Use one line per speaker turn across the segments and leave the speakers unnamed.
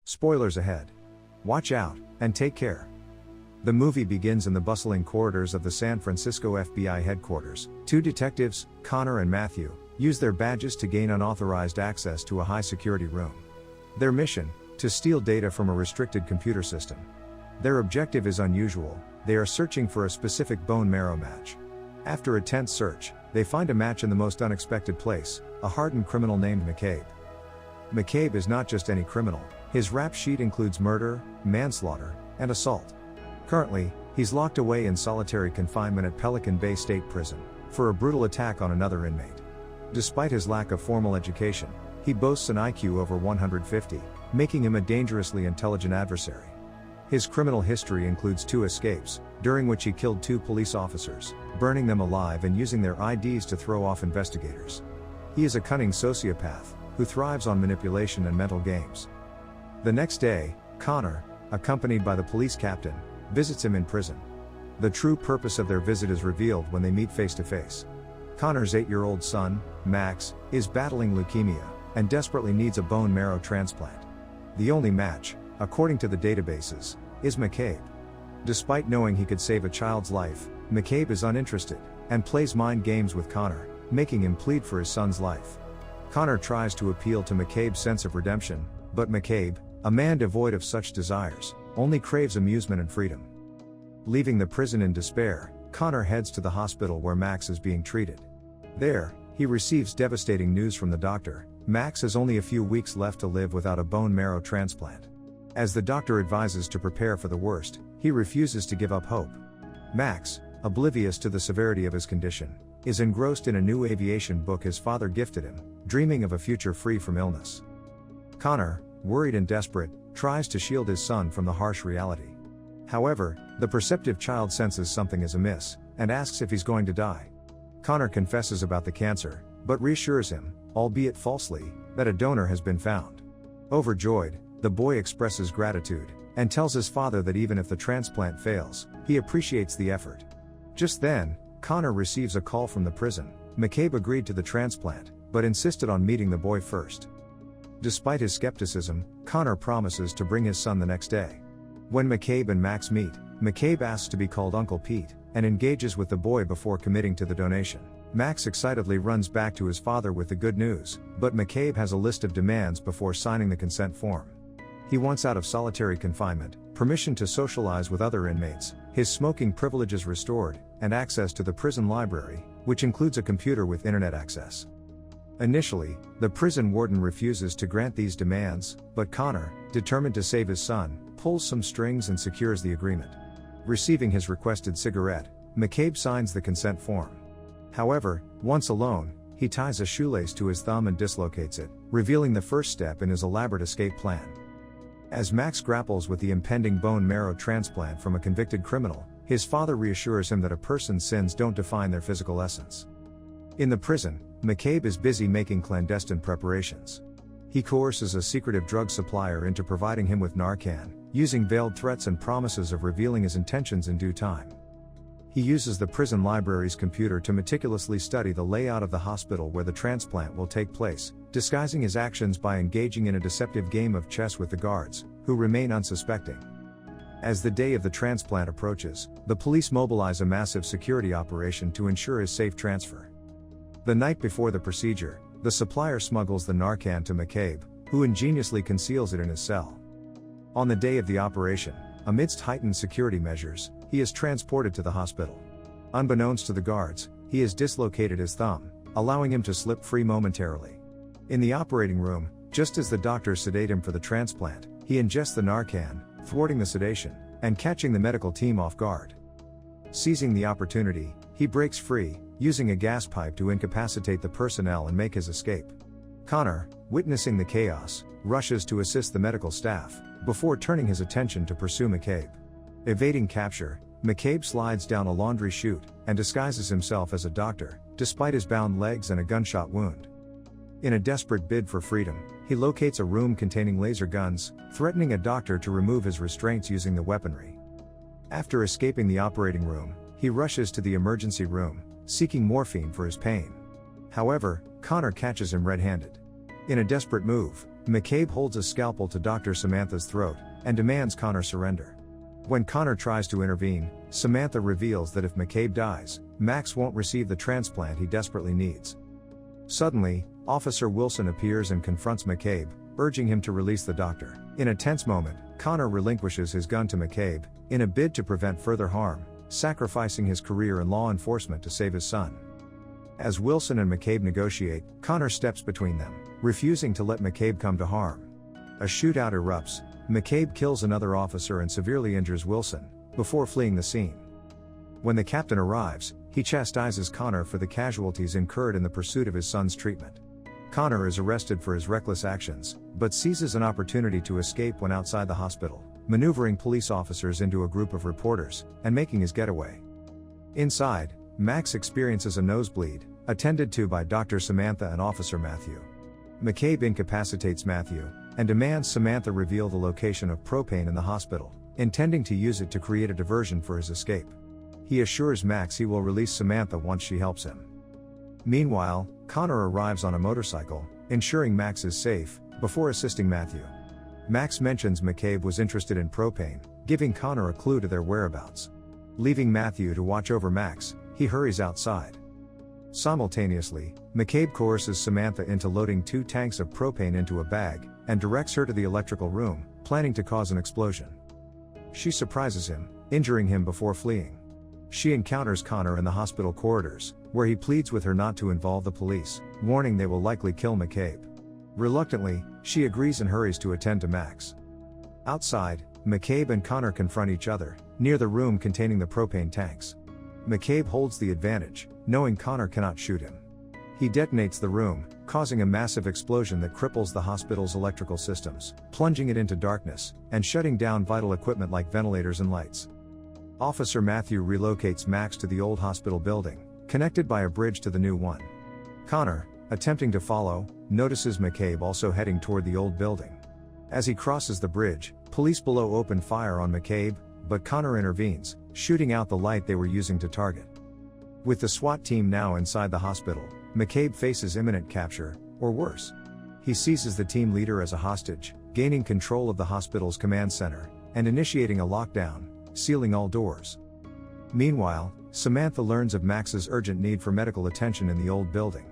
Spoilers ahead. Watch out, and take care. The movie begins in the bustling corridors of the San Francisco FBI headquarters. Two detectives, Connor and Matthew, use their badges to gain unauthorized access to a high-security room. Their mission? To steal data from a restricted computer system. Their objective is unusual. They are searching for a specific bone marrow match. After a tense search, they find a match in the most unexpected place, a hardened criminal named McCabe. McCabe is not just any criminal. His rap sheet includes murder, manslaughter, and assault. Currently, he's locked away in solitary confinement at Pelican Bay State Prison for a brutal attack on another inmate. Despite his lack of formal education, he boasts an IQ over 150, making him a dangerously intelligent adversary. His criminal history includes 2 escapes, during which he killed 2 police officers, burning them alive and using their IDs to throw off investigators. He is a cunning sociopath who thrives on manipulation and mental games. The next day, Connor, accompanied by the police captain, visits him in prison. The true purpose of their visit is revealed when they meet face to face. Connor's 8-year-old son, Max, is battling leukemia and desperately needs a bone marrow transplant. The only match, according to the databases, is McCabe. Despite knowing he could save a child's life, McCabe is uninterested and plays mind games with Connor, making him plead for his son's life. Connor tries to appeal to McCabe's sense of redemption, but McCabe, a man devoid of such desires, only craves amusement and freedom. Leaving the prison in despair, Connor heads to the hospital where Max is being treated. There, he receives devastating news from the doctor. Max has only a few weeks left to live without a bone marrow transplant. As the doctor advises to prepare for the worst, he refuses to give up hope. Max, oblivious to the severity of his condition, is engrossed in a new aviation book his father gifted him, dreaming of a future free from illness. Connor, worried and desperate, tries to shield his son from the harsh reality. However, the perceptive child senses something is amiss, and asks if he's going to die. Connor confesses about the cancer, but reassures him, albeit falsely, that a donor has been found. Overjoyed, the boy expresses gratitude, and tells his father that even if the transplant fails, he appreciates the effort. Just then, Connor receives a call from the prison. McCabe agreed to the transplant, but insisted on meeting the boy first. Despite his skepticism, Connor promises to bring his son the next day. When McCabe and Max meet, McCabe asks to be called Uncle Pete, and engages with the boy before committing to the donation. Max excitedly runs back to his father with the good news, but McCabe has a list of demands before signing the consent form. He wants out of solitary confinement, permission to socialize with other inmates, his smoking privileges restored, and access to the prison library, which includes a computer with internet access. Initially, the prison warden refuses to grant these demands, but Connor, determined to save his son, pulls some strings and secures the agreement. Receiving his requested cigarette, McCabe signs the consent form. However, once alone, he ties a shoelace to his thumb and dislocates it, revealing the first step in his elaborate escape plan. As Max grapples with the impending bone marrow transplant from a convicted criminal, his father reassures him that a person's sins don't define their physical essence. In the prison, McCabe is busy making clandestine preparations. He coerces a secretive drug supplier into providing him with Narcan, using veiled threats and promises of revealing his intentions in due time. He uses the prison library's computer to meticulously study the layout of the hospital where the transplant will take place, disguising his actions by engaging in a deceptive game of chess with the guards, who remain unsuspecting. As the day of the transplant approaches, the police mobilize a massive security operation to ensure his safe transfer. The night before the procedure, the supplier smuggles the Narcan to McCabe, who ingeniously conceals it in his cell. On the day of the operation, amidst heightened security measures, he is transported to the hospital. Unbeknownst to the guards, he has dislocated his thumb, allowing him to slip free momentarily. In the operating room, just as the doctors sedate him for the transplant, he ingests the Narcan, thwarting the sedation, and catching the medical team off guard. Seizing the opportunity, he breaks free, using a gas pipe to incapacitate the personnel and make his escape. Connor, witnessing the chaos, rushes to assist the medical staff, before turning his attention to pursue McCabe. Evading capture, McCabe slides down a laundry chute, and disguises himself as a doctor, despite his bound legs and a gunshot wound. In a desperate bid for freedom, he locates a room containing laser guns, threatening a doctor to remove his restraints using the weaponry. After escaping the operating room, he rushes to the emergency room, seeking morphine for his pain. However, Connor catches him red-handed. In a desperate move, McCabe holds a scalpel to Dr. Samantha's throat and demands Connor surrender. When Connor tries to intervene, Samantha reveals that if McCabe dies, Max won't receive the transplant he desperately needs. Suddenly, Officer Wilson appears and confronts McCabe, urging him to release the doctor. In a tense moment, Connor relinquishes his gun to McCabe, in a bid to prevent further harm, sacrificing his career in law enforcement to save his son. As Wilson and McCabe negotiate, Connor steps between them, refusing to let McCabe come to harm. A shootout erupts. McCabe kills another officer and severely injures Wilson, before fleeing the scene. When the captain arrives, he chastises Connor for the casualties incurred in the pursuit of his son's treatment. Connor is arrested for his reckless actions, but seizes an opportunity to escape when outside the hospital, maneuvering police officers into a group of reporters, and making his getaway. Inside, Max experiences a nosebleed, attended to by Dr. Samantha and Officer Matthew. McCabe incapacitates Matthew, and demands Samantha reveal the location of propane in the hospital, intending to use it to create a diversion for his escape. He assures Max he will release Samantha once she helps him. Meanwhile, Connor arrives on a motorcycle, ensuring Max is safe, before assisting Matthew. Max mentions McCabe was interested in propane, giving Connor a clue to their whereabouts. Leaving Matthew to watch over Max, he hurries outside. Simultaneously, McCabe coerces Samantha into loading 2 tanks of propane into a bag, and directs her to the electrical room, planning to cause an explosion. She surprises him, injuring him before fleeing. She encounters Connor in the hospital corridors, where he pleads with her not to involve the police, warning they will likely kill McCabe. Reluctantly, she agrees and hurries to attend to Max. Outside, McCabe and Connor confront each other, near the room containing the propane tanks. McCabe holds the advantage, knowing Connor cannot shoot him. He detonates the room, causing a massive explosion that cripples the hospital's electrical systems, plunging it into darkness, and shutting down vital equipment like ventilators and lights. Officer Matthew relocates Max to the old hospital building, connected by a bridge to the new one. Connor, attempting to follow, notices McCabe also heading toward the old building. As he crosses the bridge, police below open fire on McCabe, but Connor intervenes, shooting out the light they were using to target. With the SWAT team now inside the hospital, McCabe faces imminent capture, or worse. He seizes the team leader as a hostage, gaining control of the hospital's command center, and initiating a lockdown, sealing all doors. Meanwhile, Samantha learns of Max's urgent need for medical attention in the old building.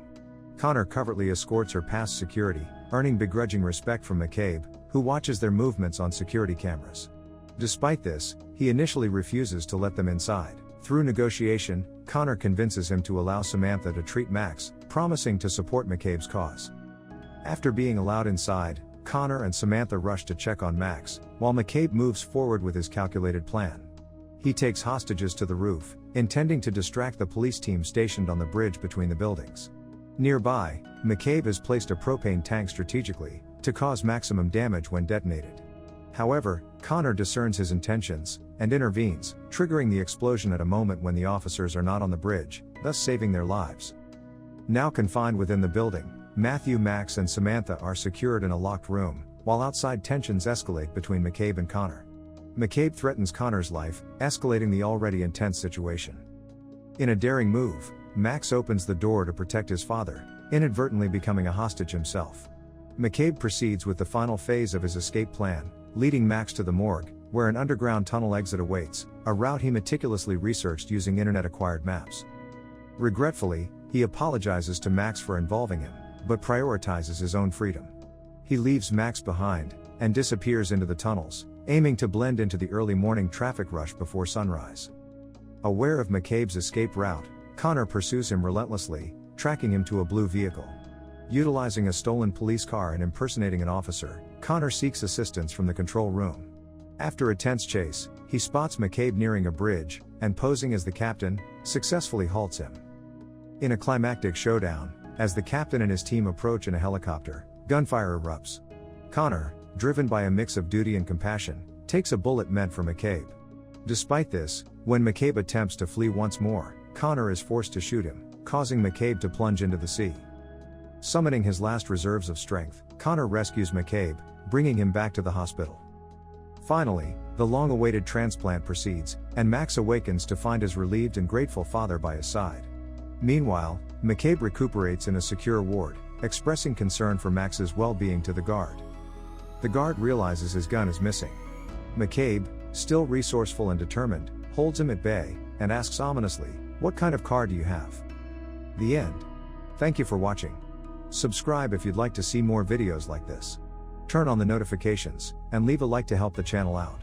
Connor covertly escorts her past security, earning begrudging respect from McCabe, who watches their movements on security cameras. Despite this, he initially refuses to let them inside. Through negotiation, Connor convinces him to allow Samantha to treat Max, promising to support McCabe's cause. After being allowed inside, Connor and Samantha rush to check on Max, while McCabe moves forward with his calculated plan. He takes hostages to the roof, intending to distract the police team stationed on the bridge between the buildings. Nearby, McCabe has placed a propane tank strategically, to cause maximum damage when detonated. However, Connor discerns his intentions, and intervenes, triggering the explosion at a moment when the officers are not on the bridge, thus saving their lives. Now confined within the building, Matthew, Max and Samantha are secured in a locked room, while outside tensions escalate between McCabe and Connor. McCabe threatens Connor's life, escalating the already intense situation. In a daring move, Max opens the door to protect his father, inadvertently becoming a hostage himself. McCabe proceeds with the final phase of his escape plan, leading Max to the morgue, where an underground tunnel exit awaits, a route he meticulously researched using internet-acquired maps. Regretfully, he apologizes to Max for involving him, but prioritizes his own freedom. He leaves Max behind, and disappears into the tunnels, aiming to blend into the early morning traffic rush before sunrise. Aware of McCabe's escape route, Connor pursues him relentlessly, tracking him to a blue vehicle. Utilizing a stolen police car and impersonating an officer, Connor seeks assistance from the control room. After a tense chase, he spots McCabe nearing a bridge, and posing as the captain, successfully halts him. In a climactic showdown, as the captain and his team approach in a helicopter, gunfire erupts. Connor, driven by a mix of duty and compassion, takes a bullet meant for McCabe. Despite this, when McCabe attempts to flee once more, Connor is forced to shoot him, causing McCabe to plunge into the sea. Summoning his last reserves of strength, Connor rescues McCabe, bringing him back to the hospital. Finally, the long-awaited transplant proceeds, and Max awakens to find his relieved and grateful father by his side. Meanwhile, McCabe recuperates in a secure ward, expressing concern for Max's well-being to the guard. The guard realizes his gun is missing. McCabe, still resourceful and determined, holds him at bay, and asks ominously, "What kind of car do you have?" The end. Thank you for watching. Subscribe if you'd like to see more videos like this. Turn on the notifications, and leave a like to help the channel out.